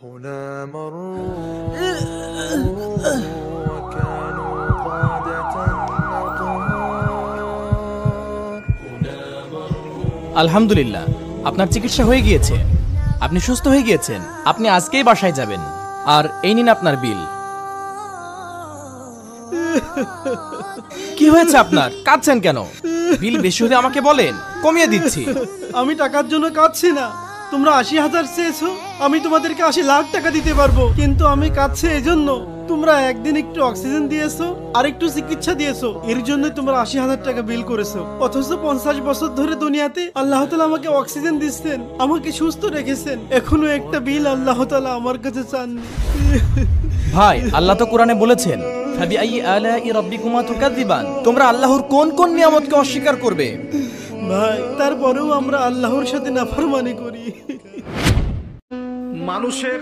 هنا مروا وكانوا قادة أطهار আলহামদুলিল্লাহ, আপনার চিকিৎসা হয়ে গিয়েছে, আপনি সুস্থ হয়ে গিয়েছেন। আপনি আজকেই বাসায় যাবেন, আর এই নিন আপনার বিল। কি হয়েছে আপনার? কাঁদছেন কেন? বিল বেশি হলে আমাকে বলেন, কমিয়ে দিচ্ছি। আমি টাকার জন্য কাঁদছি না। তোমরা 80,000 চেয়েছো, আমি তোমাদেরকে 80 লাখ টাকা দিতে পারবো, কিন্তু আমি কাঁদছি এজন্য তোমরা একদিন একটু অক্সিজেন দিয়েছো আর একটু চিকিৎসা দিয়েছো, এর জন্য তোমরা 80,000 টাকা বিল করেছো। অথচ 50 বছর ধরে দুনিয়াতে আল্লাহ তাআলা আমাকে অক্সিজেন দিচ্ছেন, আমাকে সুস্থ রেখেছেন, এখনো একটা বিল আল্লাহ তাআলা আমার কাছে চাননি। ভাই, আল্লাহ তো কোরআনে বলেছেন, ফাবিআইয়ি আলাই রাব্বিকুমা তুকাযযিবান। তোমরা আল্লাহর কোন কোন নিয়ামতকে অস্বীকার করবে? ভাই, তারপরেও আমরা আল্লাহর সাথে নাফরমানি করি। মানুষের